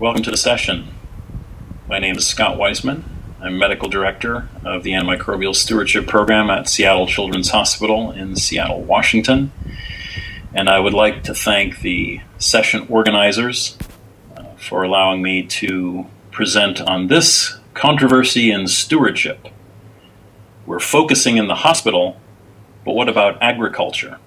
Welcome to the session. My name is Scott Weisman. I'm Medical Director of the Antimicrobial Stewardship Program at Seattle Children's Hospital in Seattle, Washington. And I would like to thank the session organizers for allowing me to present on this controversy in stewardship. We're focusing in the hospital, but what about agriculture?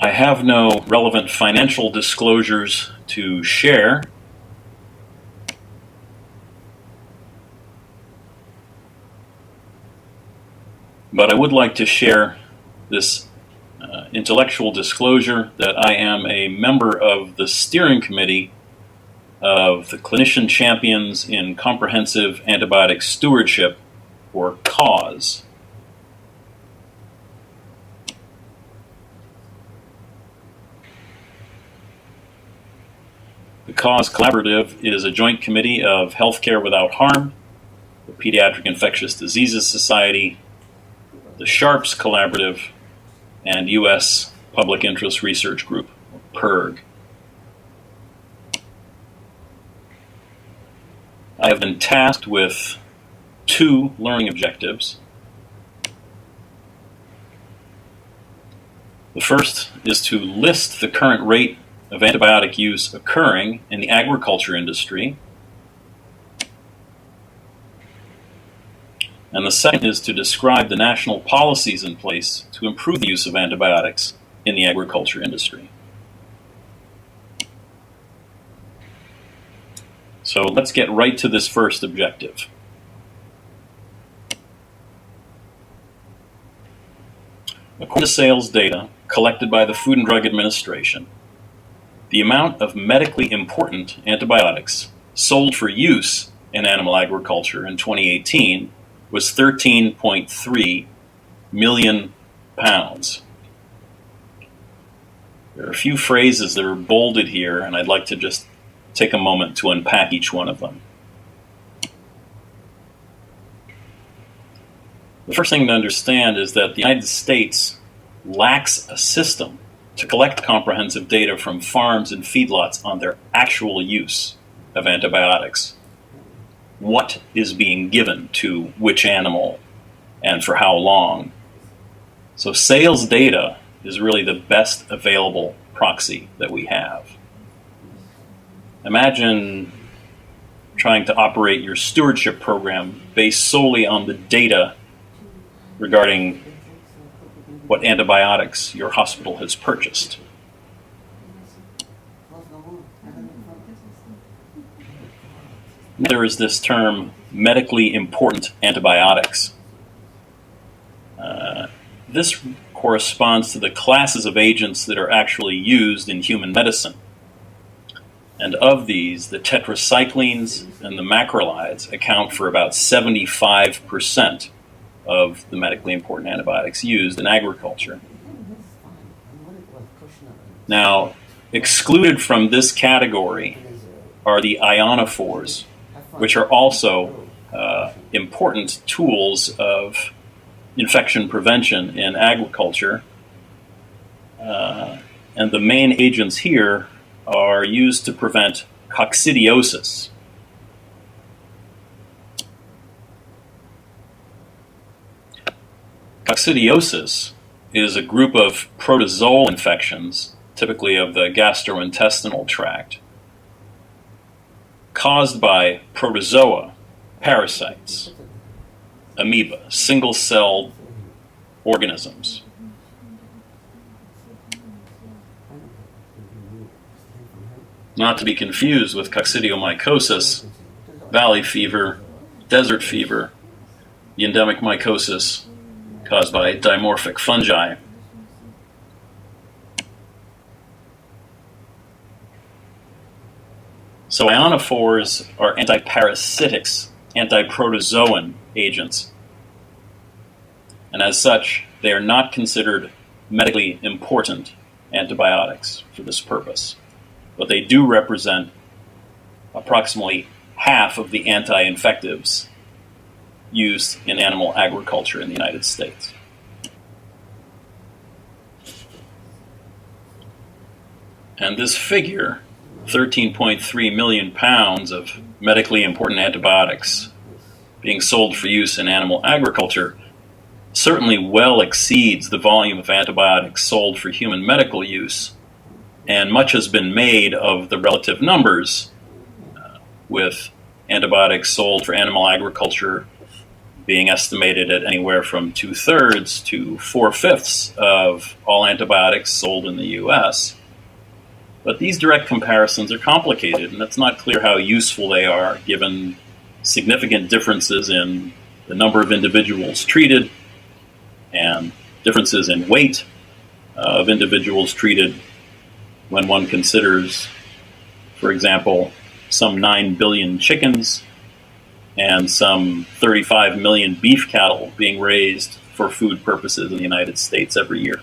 I have no relevant financial disclosures to share. But I would like to share this intellectual disclosure that I am a member of the steering committee of the Clinician Champions in Comprehensive Antibiotic Stewardship, or CAUSE. The CAUSE Collaborative is a joint committee of Healthcare Without Harm, the Pediatric Infectious Diseases Society, the SHARPS Collaborative, and U.S. Public Interest Research Group, or PIRG. I have been tasked with two learning objectives. The first is to list the current rate of antibiotic use occurring in the agriculture industry. And the second is to describe the national policies in place to improve the use of antibiotics in the agriculture industry. So let's get right to this first objective. According to sales data collected by the Food and Drug Administration, the amount of medically important antibiotics sold for use in animal agriculture in 2018 was 13.3 million pounds. There are a few phrases that are bolded here, and I'd like to just take a moment to unpack each one of them. The first thing to understand is that the United States lacks a system to collect comprehensive data from farms and feedlots on their actual use of antibiotics. What is being given to which animal and for how long? So sales data is really the best available proxy that we have. Imagine trying to operate your stewardship program based solely on the data regarding what antibiotics your hospital has purchased. There is this term, medically important antibiotics. This corresponds to the classes of agents that are actually used in human medicine. And of these, the tetracyclines and the macrolides account for about 75% of the medically important antibiotics used in agriculture. Now, excluded from this category are the ionophores, which are also important tools of infection prevention in agriculture. And the main agents here are used to prevent coccidiosis. Coccidiosis is a group of protozoal infections, typically of the gastrointestinal tract, caused by protozoa, parasites, amoeba, single-celled organisms. Not to be confused with coccidiomycosis, valley fever, desert fever, the endemic mycosis caused by dimorphic fungi. So ionophores are antiparasitics, antiprotozoan agents. And as such, they are not considered medically important antibiotics for this purpose. But they do represent approximately half of the anti-infectives used in animal agriculture in the United States. And this figure, 13.3 million pounds of medically important antibiotics being sold for use in animal agriculture, certainly well exceeds the volume of antibiotics sold for human medical use, and much has been made of the relative numbers, with antibiotics sold for animal agriculture being estimated at anywhere from 2/3 to 4/5 of all antibiotics sold in the US. But these direct comparisons are complicated, and it's not clear how useful they are given significant differences in the number of individuals treated and differences in weight of individuals treated when one considers, for example, some 9 billion chickens and some 35 million beef cattle being raised for food purposes in the United States every year.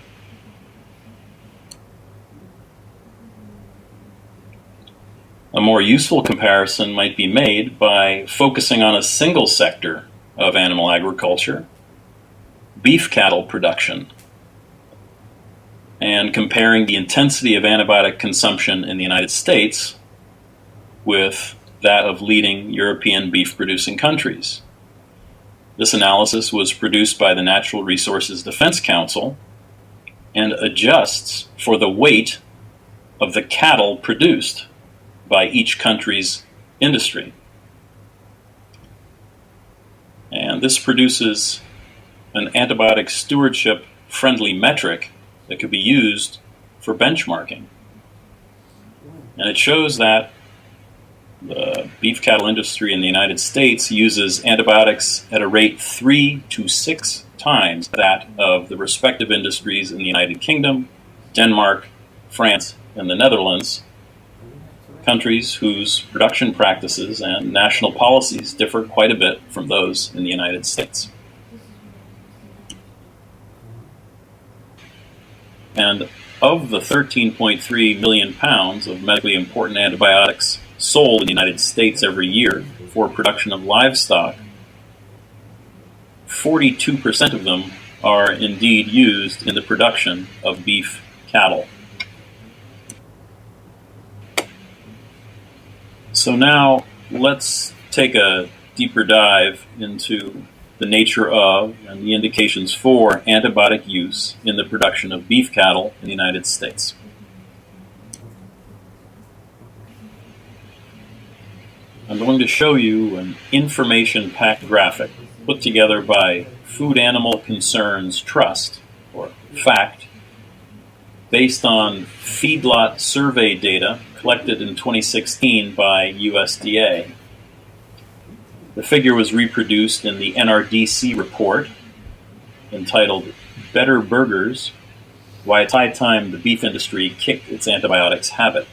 A more useful comparison might be made by focusing on a single sector of animal agriculture, beef cattle production, and comparing the intensity of antibiotic consumption in the United States with that of leading European beef-producing countries. This analysis was produced by the Natural Resources Defense Council and adjusts for the weight of the cattle produced by each country's industry. And this produces an antibiotic stewardship friendly metric that could be used for benchmarking. And it shows that the beef cattle industry in the United States uses antibiotics at a rate 3 to 6 times that of the respective industries in the United Kingdom, Denmark, France, and the Netherlands, countries whose production practices and national policies differ quite a bit from those in the United States. And of the 13.3 million pounds of medically important antibiotics sold in the United States every year for production of livestock, 42% of them are indeed used in the production of beef cattle. So now let's take a deeper dive into the nature of and the indications for antibiotic use in the production of beef cattle in the United States. I'm going to show you an information-packed graphic put together by Food Animal Concerns Trust, or FACT, based on feedlot survey data collected in 2016 by USDA. The figure was reproduced in the NRDC report entitled Better Burgers: Why It's High Time the Beef Industry Kicked Its Antibiotics Habit.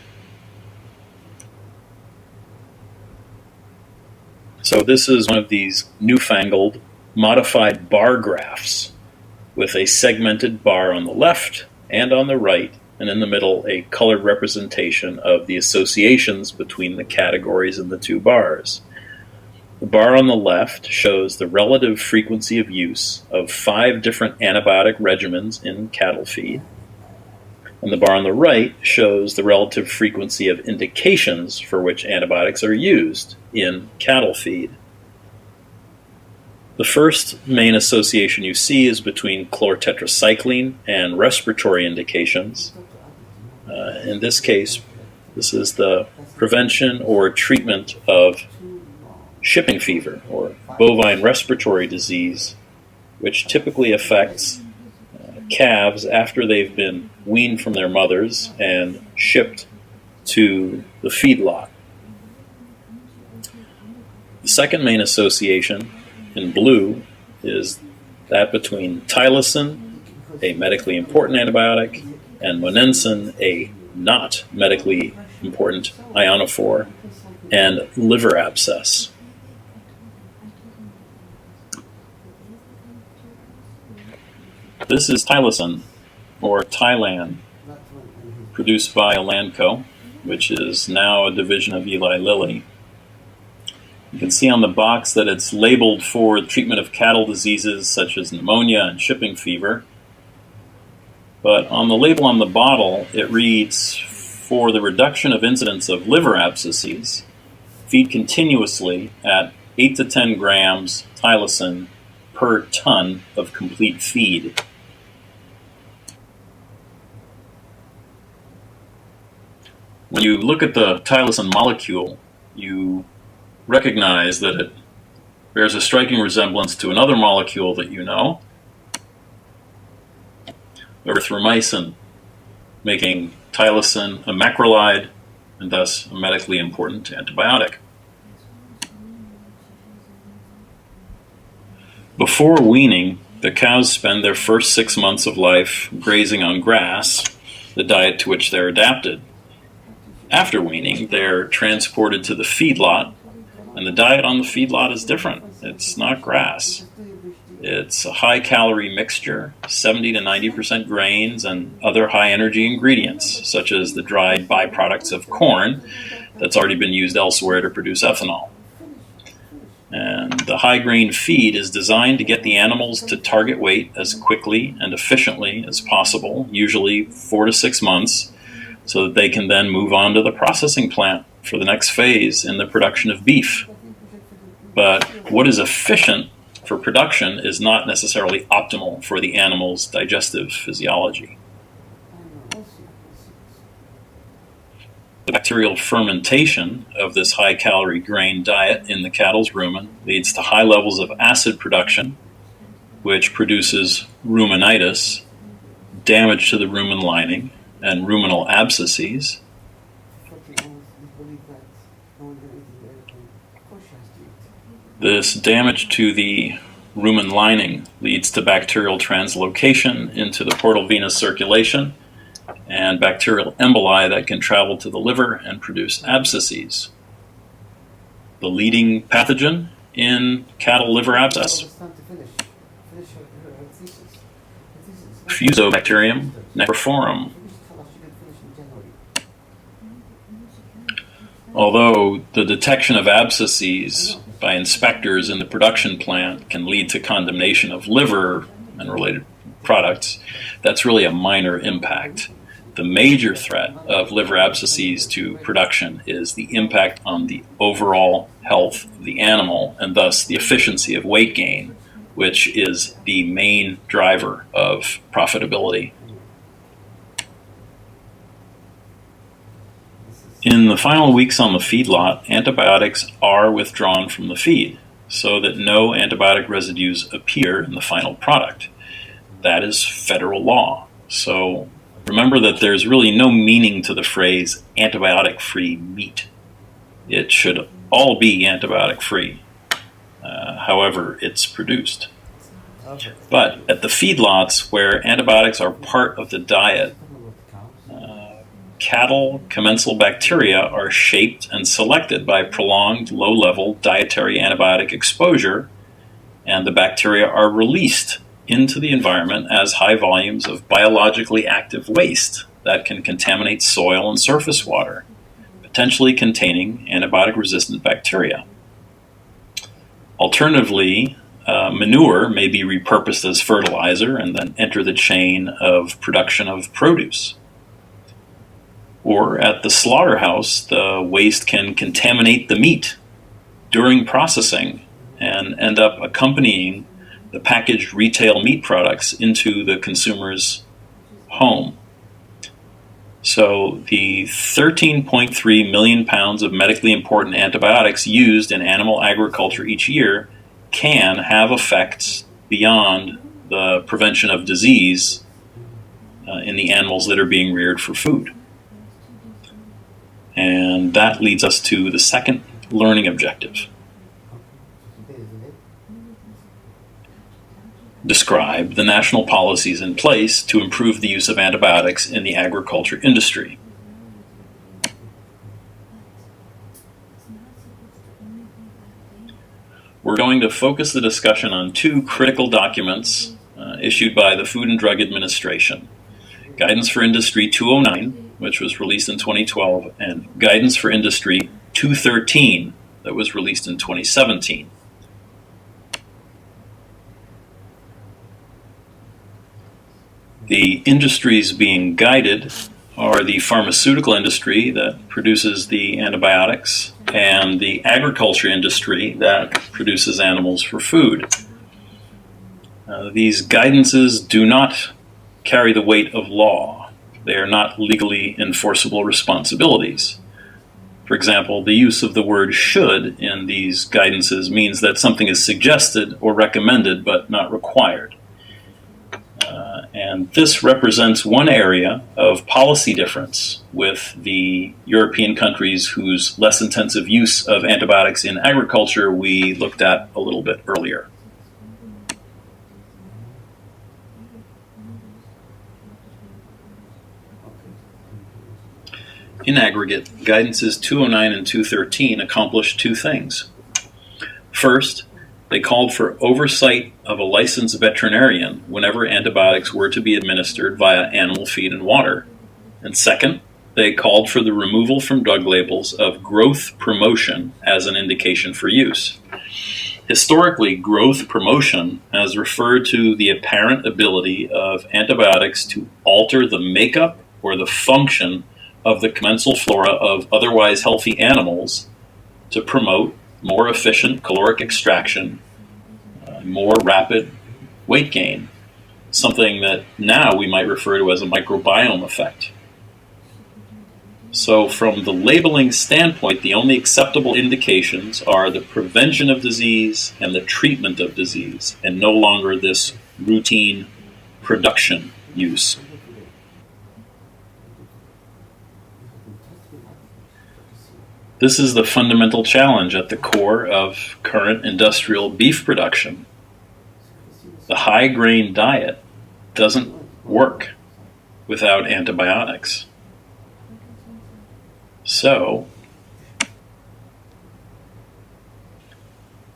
So this is one of these newfangled modified bar graphs with a segmented bar on the left and on the right, and in the middle a colored representation of the associations between the categories in the two bars. The bar on the left shows the relative frequency of use of 5 different antibiotic regimens in cattle feed, and the bar on the right shows the relative frequency of indications for which antibiotics are used in cattle feed. The first main association you see is between chlortetracycline and respiratory indications. In this case, this is the prevention or treatment of shipping fever, or bovine respiratory disease, which typically affects calves after they've been weaned from their mothers and shipped to the feedlot. The second main association, in blue, is that between tylosin, a medically important antibiotic, and monensin, a not medically important ionophore, and liver abscess. This is tylosin, or Tylan, produced by Elanco, which is now a division of Eli Lilly. You can see on the box that it's labeled for the treatment of cattle diseases such as pneumonia and shipping fever. But on the label on the bottle, it reads For the reduction of incidence of liver abscesses, feed continuously at 8 to 10 grams tylosin per ton of complete feed. When you look at the tylosin molecule, you recognize that it bears a striking resemblance to another molecule that you know, erythromycin, making tylosin a macrolide and thus a medically important antibiotic. Before weaning, the cows spend their first 6 months of life grazing on grass, the diet to which they're adapted. After weaning, they're transported to the feedlot, and the diet on the feedlot is different. It's not grass. It's a high-calorie mixture, 70 to 90% grains and other high-energy ingredients, such as the dried byproducts of corn that's already been used elsewhere to produce ethanol. And the high-grain feed is designed to get the animals to target weight as quickly and efficiently as possible, usually 4 to 6 months, so that they can then move on to the processing plant for the next phase in the production of beef. But what is efficient for production is not necessarily optimal for the animal's digestive physiology. The bacterial fermentation of this high-calorie grain diet in the cattle's rumen leads to high levels of acid production, which produces ruminitis, damage to the rumen lining, and ruminal abscesses. This damage to the rumen lining leads to bacterial translocation into the portal venous circulation and bacterial emboli that can travel to the liver and produce abscesses. The leading pathogen in cattle liver abscess, Fusobacterium necrophorum. Although the detection of abscesses by inspectors in the production plant can lead to condemnation of liver and related products, that's really a minor impact. The major threat of liver abscesses to production is the impact on the overall health of the animal and thus the efficiency of weight gain, which is the main driver of profitability. In the final weeks on the feedlot, antibiotics are withdrawn from the feed so that no antibiotic residues appear in the final product. That is federal law. So remember that there's really no meaning to the phrase antibiotic-free meat. It should all be antibiotic-free, however it's produced. But at the feedlots where antibiotics are part of the diet, cattle commensal bacteria are shaped and selected by prolonged low-level dietary antibiotic exposure, and the bacteria are released into the environment as high volumes of biologically active waste that can contaminate soil and surface water, potentially containing antibiotic-resistant bacteria. Alternatively, manure may be repurposed as fertilizer and then enter the chain of production of produce. Or at the slaughterhouse, the waste can contaminate the meat during processing and end up accompanying the packaged retail meat products into the consumer's home. So the 13.3 million pounds of medically important antibiotics used in animal agriculture each year can have effects beyond the prevention of disease in the animals that are being reared for food. And that leads us to the second learning objective. Describe the national policies in place to improve the use of antibiotics in the agriculture industry. We're going to focus the discussion on two critical documents issued by the Food and Drug Administration. Guidance for Industry 209, which was released in 2012, and Guidance for Industry 213, that was released in 2017. The industries being guided are the pharmaceutical industry that produces the antibiotics and the agriculture industry that produces animals for food. These guidances do not carry the weight of law. They are not legally enforceable responsibilities. For example, the use of the word should in these guidances means that something is suggested or recommended but not required. And this represents one area of policy difference with the European countries whose less intensive use of antibiotics in agriculture we looked at a little bit earlier. In aggregate, guidances 209 and 213 accomplished two things. First, they called for oversight of a licensed veterinarian whenever antibiotics were to be administered via animal feed and water. And second, they called for the removal from drug labels of growth promotion as an indication for use. Historically, growth promotion has referred to the apparent ability of antibiotics to alter the makeup or the function of the commensal flora of otherwise healthy animals to promote more efficient caloric extraction, more rapid weight gain, something that now we might refer to as a microbiome effect. So from the labeling standpoint, the only acceptable indications are the prevention of disease and the treatment of disease, and no longer this routine production use. This is the fundamental challenge at the core of current industrial beef production. The high-grain diet doesn't work without antibiotics. So,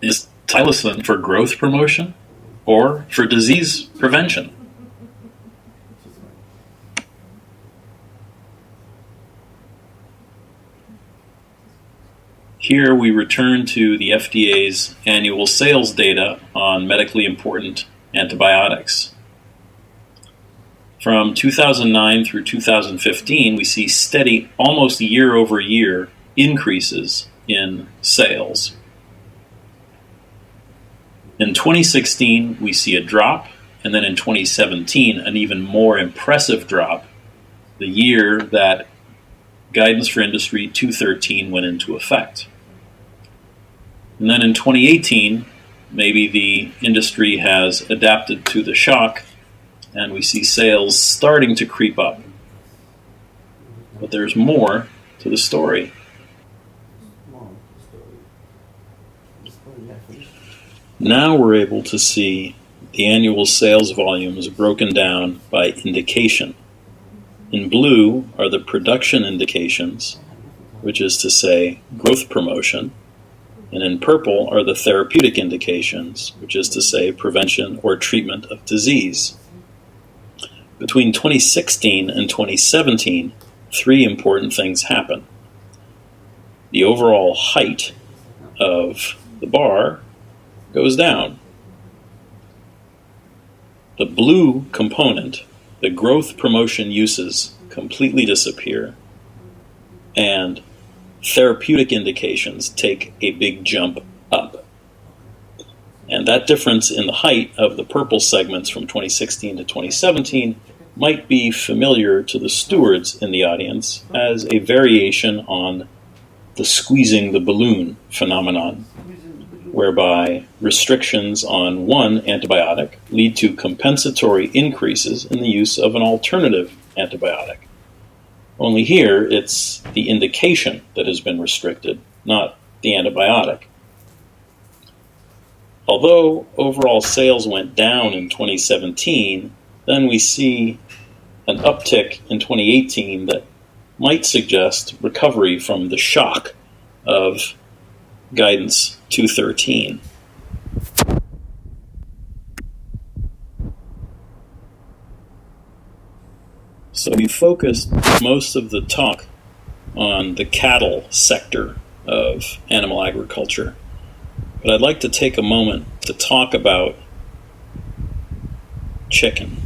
is Tylosin for growth promotion or for disease prevention? Here we return to the FDA's annual sales data on medically important antibiotics. From 2009 through 2015, we see steady, almost year-over-year increases in sales. In 2016, we see a drop, and then in 2017, an even more impressive drop, the year that Guidance for Industry 213 went into effect. And then in 2018, maybe the industry has adapted to the shock and we see sales starting to creep up. But there's more to the story. Now we're able to see the annual sales volumes broken down by indication. In blue are the production indications, which is to say growth promotion, and in purple are the therapeutic indications, which is to say prevention or treatment of disease. Between 2016 and 2017, three important things happen. The overall height of the bar goes down. The blue component, the growth promotion uses, completely disappear, and therapeutic indications take a big jump up. And that difference in the height of the purple segments from 2016 to 2017 might be familiar to the stewards in the audience as a variation on the squeezing the balloon phenomenon, whereby restrictions on one antibiotic lead to compensatory increases in the use of an alternative antibiotic. Only here, it's the indication that has been restricted, not the antibiotic. Although overall sales went down in 2017, then we see an uptick in 2018 that might suggest recovery from the shock of Guidance 213. So we focused most of the talk on the cattle sector of animal agriculture. But I'd like to take a moment to talk about chicken.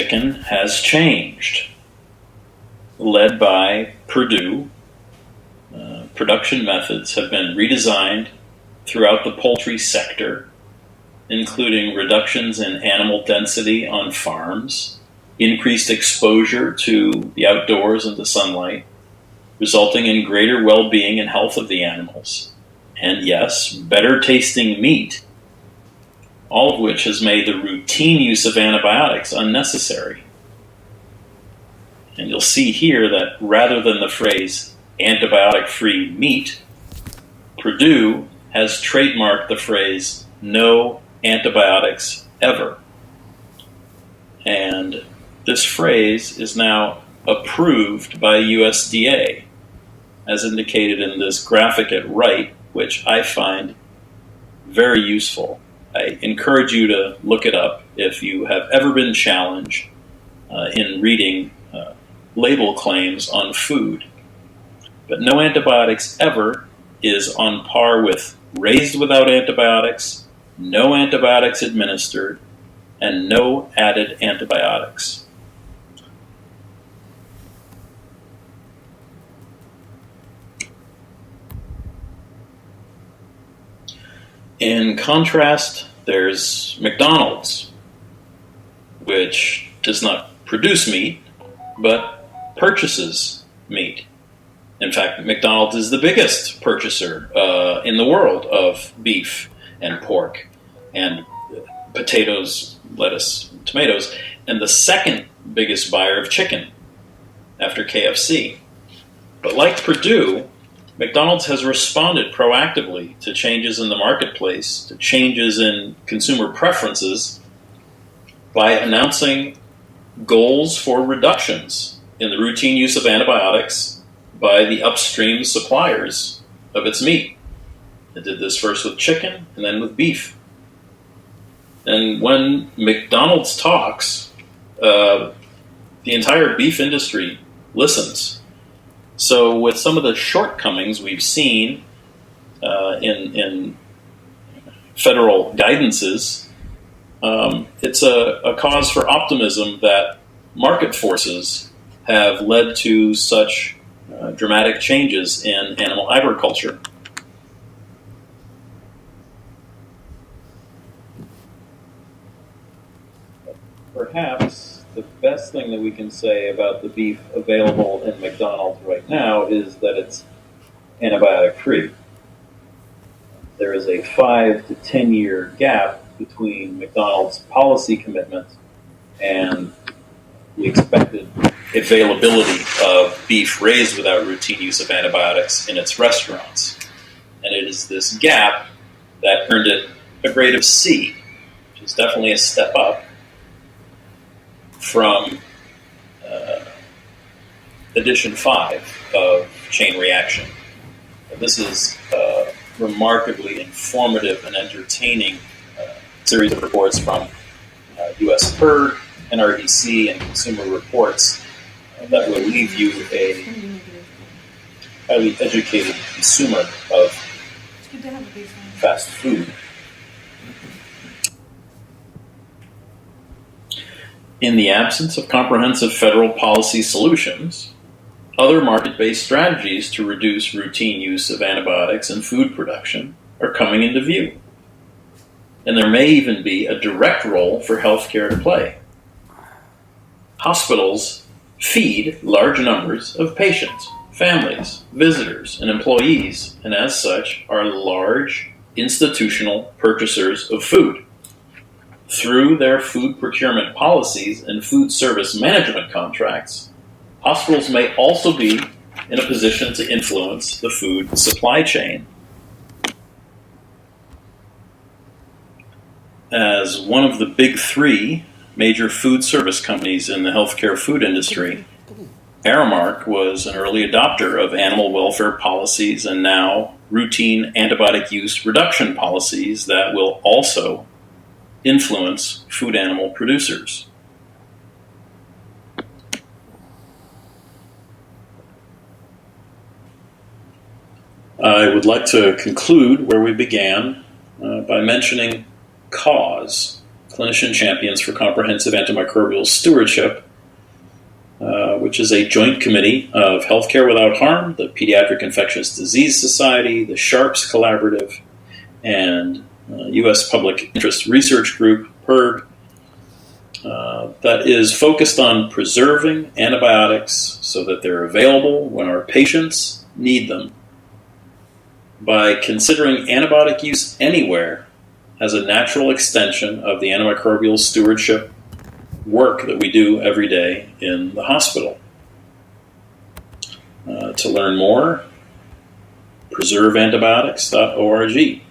chicken has changed. Led by Purdue, production methods have been redesigned throughout the poultry sector, including reductions in animal density on farms, increased exposure to the outdoors and the sunlight, resulting in greater well-being and health of the animals, and yes, better tasting meat, all of which has made the routine use of antibiotics unnecessary. And you'll see here that rather than the phrase antibiotic-free meat, Purdue has trademarked the phrase no antibiotics ever. And this phrase is now approved by USDA, as indicated in this graphic at right, which I find very useful. I encourage you to look it up if you have ever been challenged in reading label claims on food. But no antibiotics ever is on par with raised without antibiotics, no antibiotics administered, and no added antibiotics. In contrast, there's McDonald's, which does not produce meat, but purchases meat. In fact, McDonald's is the biggest purchaser in the world of beef and pork and potatoes, lettuce, tomatoes, and the second biggest buyer of chicken after KFC. But like Purdue, McDonald's has responded proactively to changes in the marketplace, to changes in consumer preferences, by announcing goals for reductions in the routine use of antibiotics by the upstream suppliers of its meat. It did this first with chicken and then with beef. And when McDonald's talks, the entire beef industry listens. So with some of the shortcomings we've seen in federal guidances, it's a cause for optimism that market forces have led to such dramatic changes in animal agriculture. Perhaps the best thing that we can say about the beef available in McDonald's right now is that it's antibiotic-free. There is a 5 to 10 year gap between McDonald's policy commitment and the expected availability of beef raised without routine use of antibiotics in its restaurants. And it is this gap that earned it a grade of C, which is definitely a step up from edition 5 of Chain Reaction. This is a remarkably informative and entertaining series of reports from U.S. Herd, NRDC, and Consumer Reports that will leave you a highly educated consumer of fast food. In the absence of comprehensive federal policy solutions, other market-based strategies to reduce routine use of antibiotics in food production are coming into view. And there may even be a direct role for healthcare to play. Hospitals feed large numbers of patients, families, visitors, and employees, and as such are large institutional purchasers of food. Through their food procurement policies and food service management contracts, hospitals may also be in a position to influence the food supply chain. As one of the big three major food service companies in the healthcare food industry, Aramark was an early adopter of animal welfare policies and now routine antibiotic use reduction policies that will also influence food animal producers. I would like to conclude where we began by mentioning cause Clinician Champions for Comprehensive Antimicrobial Stewardship, which is a joint committee of Healthcare Without Harm, the Pediatric Infectious Disease Society, the SHARPS Collaborative, and U.S. Public Interest Research Group, PIRG, that is focused on preserving antibiotics so that they're available when our patients need them by considering antibiotic use anywhere as a natural extension of the antimicrobial stewardship work that we do every day in the hospital. To learn more, preserveantibiotics.org.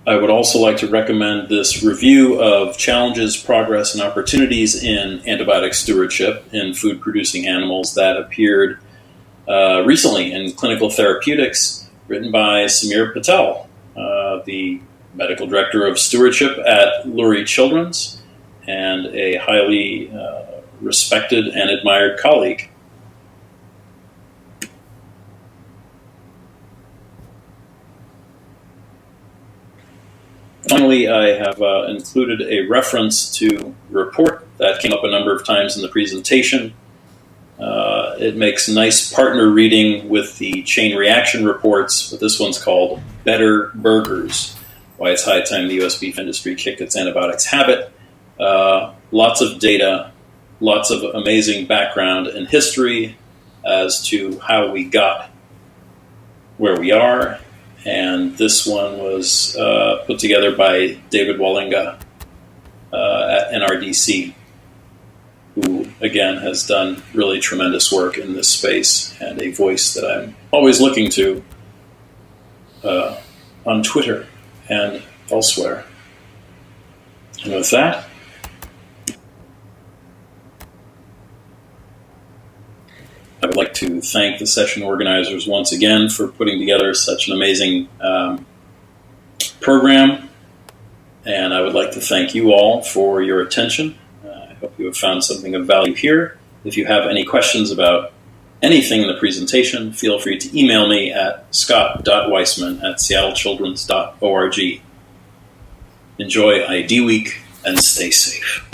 I would also like to recommend this review of challenges, progress, and opportunities in antibiotic stewardship in food-producing animals that appeared recently in Clinical Therapeutics, written by Samir Patel, the medical director of stewardship at Lurie Children's and a highly respected and admired colleague. Finally, I have included a reference to a report that came up a number of times in the presentation. It makes nice partner reading with the chain reaction reports, but this one's called Better Burgers, Why It's High Time the U.S. Beef Industry Kicked Its Antibiotics Habit. Lots of data, lots of amazing background and history as to how we got where we are. And this one was put together by David Wallinga at NRDC, who, again, has done really tremendous work in this space and a voice that I'm always looking to on Twitter and elsewhere. And with that, I would like to thank the session organizers once again for putting together such an amazing program. And I would like to thank you all for your attention. I hope you have found something of value here. If you have any questions about anything in the presentation, feel free to email me at scott.weissman@seattlechildrens.org. Enjoy ID Week and stay safe.